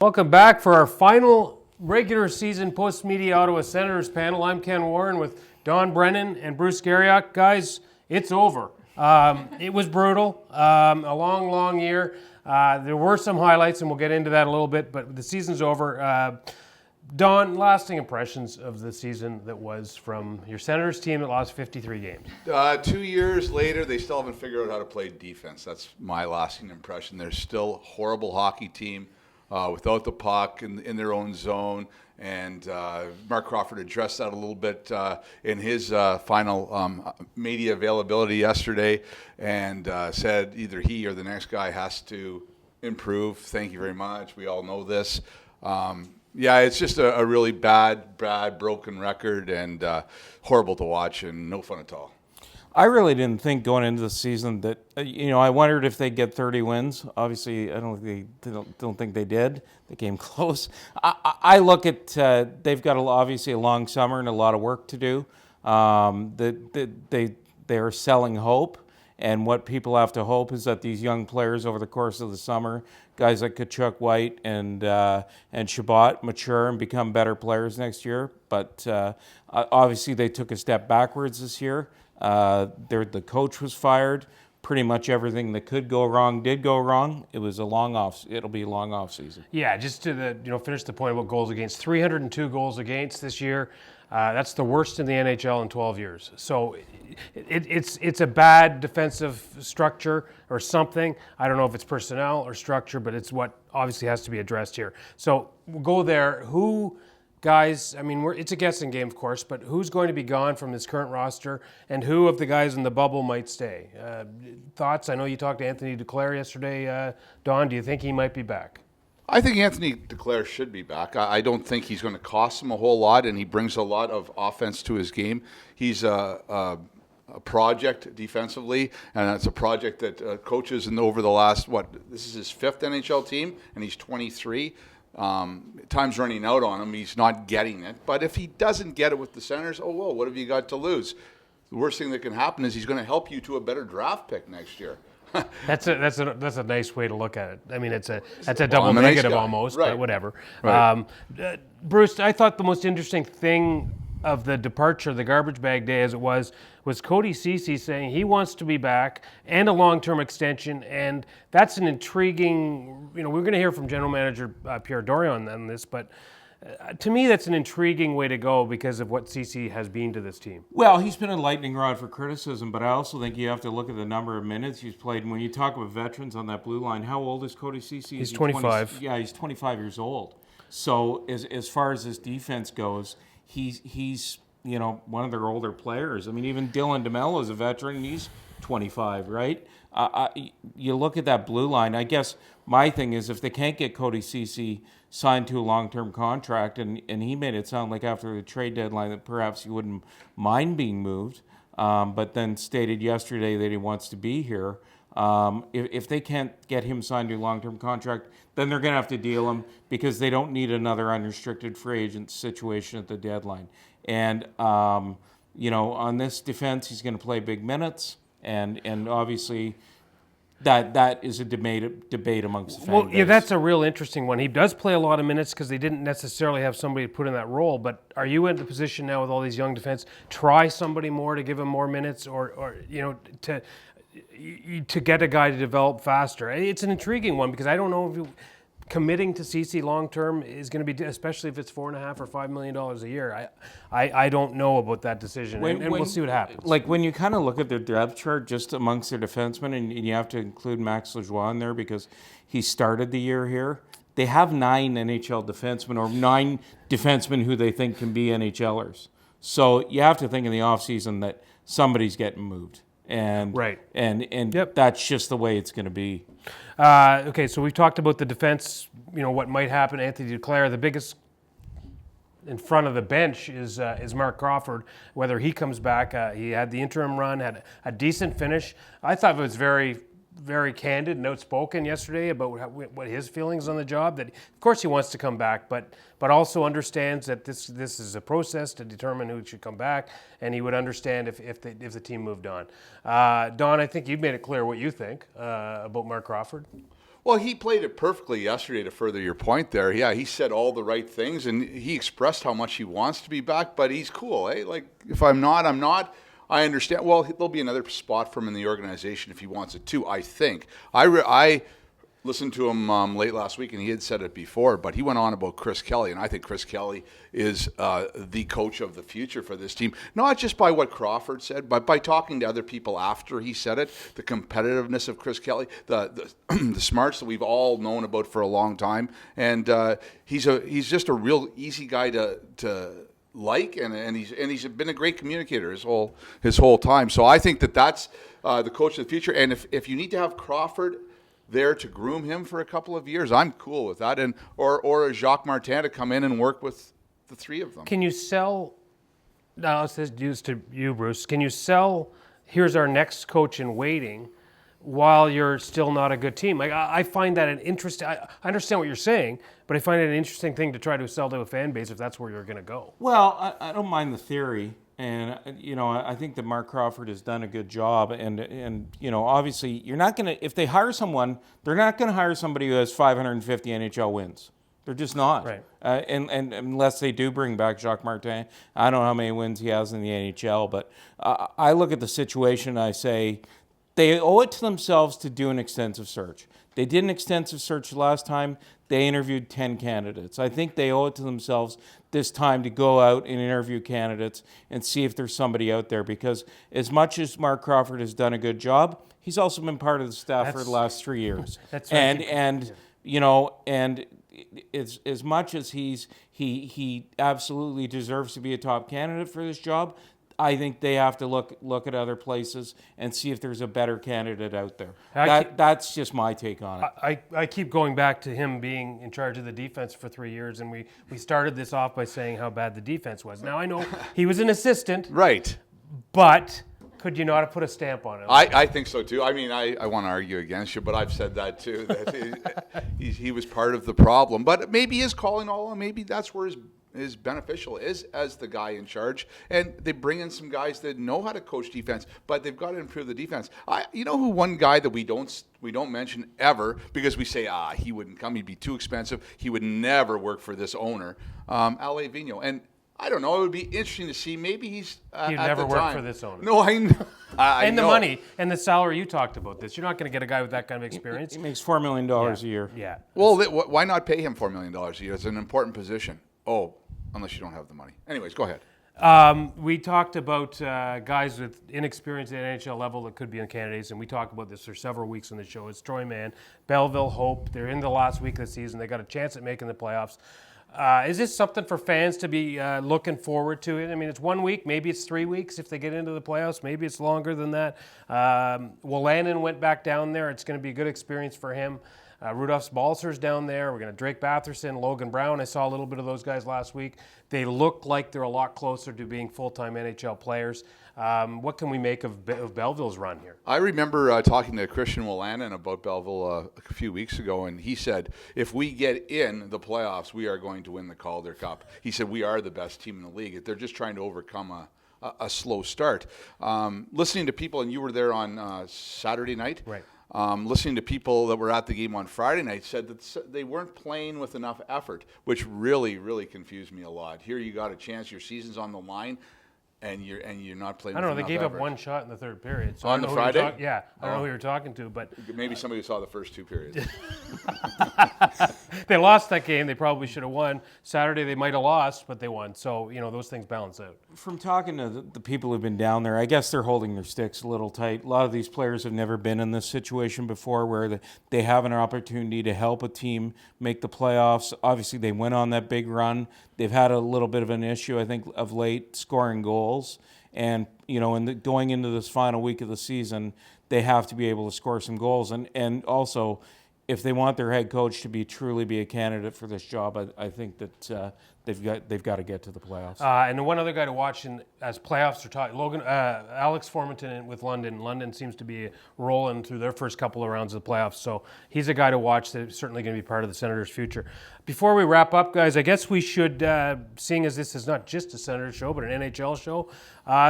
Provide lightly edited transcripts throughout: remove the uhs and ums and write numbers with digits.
Welcome back for our final regular season post-media Ottawa Senators panel. I'm Ken Warren with Don Brennan and Bruce Garriock. Guys, it's over. It was brutal, a long year. There were some highlights, and we'll get into that a little bit, but the season's over. Don, lasting impressions of the season that was from your Senators team that lost 53 games. 2 years later, they still haven't figured out how to play defense. That's my lasting impression. They're still a horrible hockey team without the puck in their own zone. And Marc Crawford addressed that a little bit in his final media availability yesterday and said either he or the next guy has to improve. Thank you very much. We all know this. Yeah, it's just a really bad, broken record and horrible to watch and no fun at all. I really didn't think going into the season that, I wondered if they'd get 30 wins. Obviously, I don't think they did. They came close. I look at, they've got obviously a long summer and a lot of work to do. They are selling hope. And what people have to hope is that these young players over the course of the summer, guys like Kachuk, White, and Shabbat mature and become better players next year. But obviously they took a step backwards this year. The coach was fired. Pretty much everything that could go wrong did go wrong. It'll be a long off season. Yeah, just to finish the point about goals against. 302 goals against this year. That's the worst in the NHL in 12 years. So it's a bad defensive structure or something. I don't know if it's personnel or structure, but it's what obviously has to be addressed here. So we'll go there. Guys, it's a guessing game, of course, but who's going to be gone from this current roster and who of the guys in the bubble might stay? Thoughts? I know you talked to Anthony Duclair yesterday. Don, do you think he might be back? I think Anthony Duclair should be back. I don't think he's going to cost him a whole lot, and he brings a lot of offense to his game. He's a project defensively, and that's a project that coaches over the last, this is his fifth NHL team, and he's 23. Time's running out on him. He's not getting it. But if he doesn't get it with the Senators, what have you got to lose? The worst thing that can happen is he's going to help you to a better draft pick next year. That's a nice way to look at it. That's a double negative almost, right. But whatever. Right. Bruce, I thought the most interesting thing of the departure, the garbage bag day as it was Cody Ceci saying he wants to be back and a long-term extension, and that's an intriguing, we're going to hear from General Manager Pierre Dorion on this, but to me that's an intriguing way to go because of what Ceci has been to this team. Well, he's been a lightning rod for criticism, but I also think you have to look at the number of minutes he's played. And when you talk about veterans on that blue line, how old is Cody Ceci? He's 25. He's 25 years old. So as far as his defense goes, he's one of their older players. Even Dylan DeMello is a veteran. He's 25, right? You look at that blue line. I guess my thing is if they can't get Cody Ceci signed to a long-term contract, and he made it sound like after the trade deadline that perhaps he wouldn't mind being moved, but then stated yesterday that he wants to be here. If they can't get him signed to a long-term contract, then they're going to have to deal him because they don't need another unrestricted free agent situation at the deadline. And, on this defense, he's going to play big minutes, and obviously that is a debate amongst the fan base. Yeah, that's a real interesting one. He does play a lot of minutes because they didn't necessarily have somebody to put in that role, but are you in the position now with all these young defense, try somebody more to give him more minutes or to get a guy to develop faster? It's an intriguing one because I don't know if committing to Ceci long term is going to be, especially if it's $4.5 or $5 million a year. I don't know about that decision, and we'll see what happens. Like when you kind of look at their depth chart just amongst their defensemen, and you have to include Max Lajoie in there because he started the year here. They have 9 NHL defensemen or 9 defensemen who they think can be NHLers. So you have to think in the offseason that somebody's getting moved. And right. And yep. That's just the way it's going to be. Okay, so we've talked about the defense, what might happen. Anthony Duclair, the biggest in front of the bench is Marc Crawford. Whether he comes back, he had the interim run, had a decent finish. I thought it was very, very candid and outspoken yesterday about what his feelings on the job. That of course he wants to come back, but also understands that this is a process to determine who should come back, and he would understand if the team moved on. Don, I think you've made it clear what you think about Marc Crawford. Well, he played it perfectly yesterday to further your point there. Yeah, he said all the right things, and he expressed how much he wants to be back, but he's cool, eh? Like, if I'm not, I'm not. I understand. Well, there'll be another spot for him in the organization if he wants it too, I think. I listened to him late last week, and he had said it before, but he went on about Chris Kelly, and I think Chris Kelly is the coach of the future for this team, not just by what Crawford said, but by talking to other people after he said it, the competitiveness of Chris Kelly, the smarts that we've all known about for a long time, and he's just a real easy guy to like, and he's been a great communicator his whole time. So I think that's the coach of the future, and if you need to have Crawford there to groom him for a couple of years, I'm cool with that. And or a Jacques Martin to come in and work with the three of them. Can you sell? Now this is to you, Bruce. Can you sell? Here's our next coach in waiting, while you're still not a good team. Like I find that an interesting. I understand what you're saying, but I find it an interesting thing to try to sell to a fan base if that's where you're going to go. Well, I don't mind the theory. And, I think that Marc Crawford has done a good job. And obviously, you're not going to, if they hire someone, they're not going to hire somebody who has 550 NHL wins. They're just not. Right. And unless they do bring back Jacques Martin. I don't know how many wins he has in the NHL, but I look at the situation and I say they owe it to themselves to do an extensive search. They did an extensive search last time. They interviewed 10 candidates. I think they owe it to themselves this time to go out and interview candidates and see if there's somebody out there, because as much as Marc Crawford has done a good job, he's also been part of the staff for the last 3 years. That's and as much as he absolutely deserves to be a top candidate for this job, I think they have to look at other places and see if there's a better candidate out there. That's just my take on it. I keep going back to him being in charge of the defense for 3 years, and we started this off by saying how bad the defense was. Now, I know he was an assistant. Right. But could you not have put a stamp on it? I think so, too. I mean, I want to argue against you, but I've said that, too, that he was part of the problem. But maybe his calling all on, maybe that's where is beneficial is as the guy in charge, and they bring in some guys that know how to coach defense, but they've got to improve the defense. Who one guy that we don't mention ever because we say he wouldn't come, he'd be too expensive, he would never work for this owner, Alain Vigneault. And I don't know, it would be interesting to see. Maybe he'd never work for this owner. No, I know. And the money and the salary, you talked about this. You're not going to get a guy with that kind of experience. He makes $4 million a year. Yeah. Well, why not pay him $4 million a year? It's an important position. Oh, unless you don't have the money. Anyways, go ahead. We talked about guys with inexperience at NHL level that could be in candidates, and we talked about this for several weeks on the show. It's Troy Mann, Belleville Hope. They're in the last week of the season. They got a chance at making the playoffs. Is this something for fans to be looking forward to? I mean, it's 1 week. Maybe it's 3 weeks if they get into the playoffs. Maybe it's longer than that. Wolanin went back down there. It's going to be a good experience for him. Rudolph Balcer's down there. We're going to Drake Batherson, Logan Brown. I saw a little bit of those guys last week. They look like they're a lot closer to being full-time NHL players. What can we make of Belleville's run here? I remember talking to Christian Wolanin about Belleville a few weeks ago, and he said, if we get in the playoffs, we are going to win the Calder Cup. He said, we are the best team in the league. They're just trying to overcome a slow start. Listening to people, and you were there on Saturday night. Right. Listening to people that were at the game on Friday night said that they weren't playing with enough effort, which really, really confused me a lot. Here you got a chance, your season's on the line, and you're not playing. I don't know. With They enough gave effort. up one shot in the third period. So On the Friday? I don't know who you're talking to, but Maybe somebody who saw the first two periods. they lost that game. They probably should have won. Saturday they might have lost, but they won. So those things balance out. From talking to the people who've been down there, I guess they're holding their sticks a little tight. A lot of these players have never been in this situation before where they have an opportunity to help a team make the playoffs. Obviously, they went on that big run. They've had a little bit of an issue, I think, of late scoring goals. And, going into this final week of the season, they have to be able to score some goals. And also, if they want their head coach to truly be a candidate for this job, I think that they've got to get to the playoffs. And the one other guy to watch as playoffs are talking, Alex Formanton with London. London seems to be rolling through their first couple of rounds of the playoffs, so he's a guy to watch that's certainly going to be part of the Senators' future. Before we wrap up, guys, I guess we should, seeing as this is not just a Senators show but an NHL show,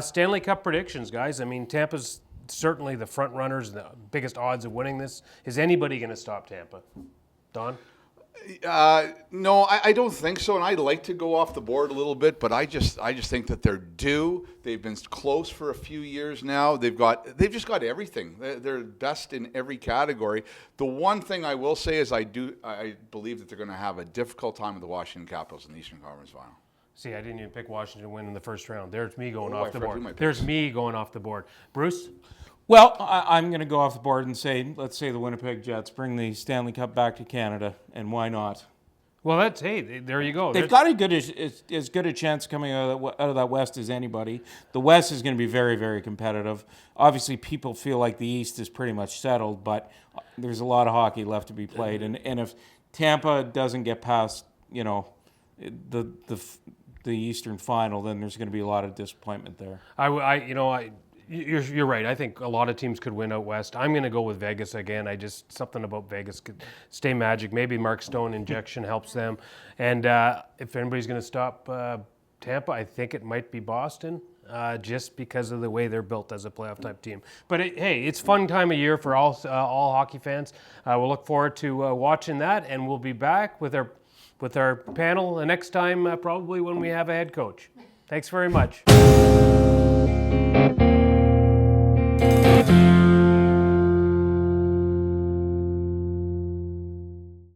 Stanley Cup predictions, guys. I mean, Tampa's certainly the front runners, the biggest odds of winning this. Is anybody going to stop Tampa? Don? No, I don't think so, and I'd like to go off the board a little bit, but I just think that they're due. They've been close for a few years now. They've just got everything. They're best in every category. The one thing I will say is I believe that they're going to have a difficult time with the Washington Capitals in the Eastern Conference Final. See, I didn't even pick Washington to win in the first round. There's me going I off the forgot to do my board. picks. There's me going off the board. Bruce? Well, I'm going to go off the board and say, let's say the Winnipeg Jets bring the Stanley Cup back to Canada, and why not? Well, there you go. They've got as good a chance coming out of that West as anybody. The West is going to be very, very competitive. Obviously, people feel like the East is pretty much settled, but there's a lot of hockey left to be played. And if Tampa doesn't get past, the Eastern Final, then there's going to be a lot of disappointment there. You're right. I think a lot of teams could win out west. I'm going to go with Vegas again. Something about Vegas could stay magic. Maybe Mark Stone injection helps them. And if anybody's going to stop Tampa, I think it might be Boston, just because of the way they're built as a playoff type team. But hey, it's fun time of year for all hockey fans. We'll look forward to watching that, and we'll be back with our panel the next time, probably when we have a head coach. Thanks very much.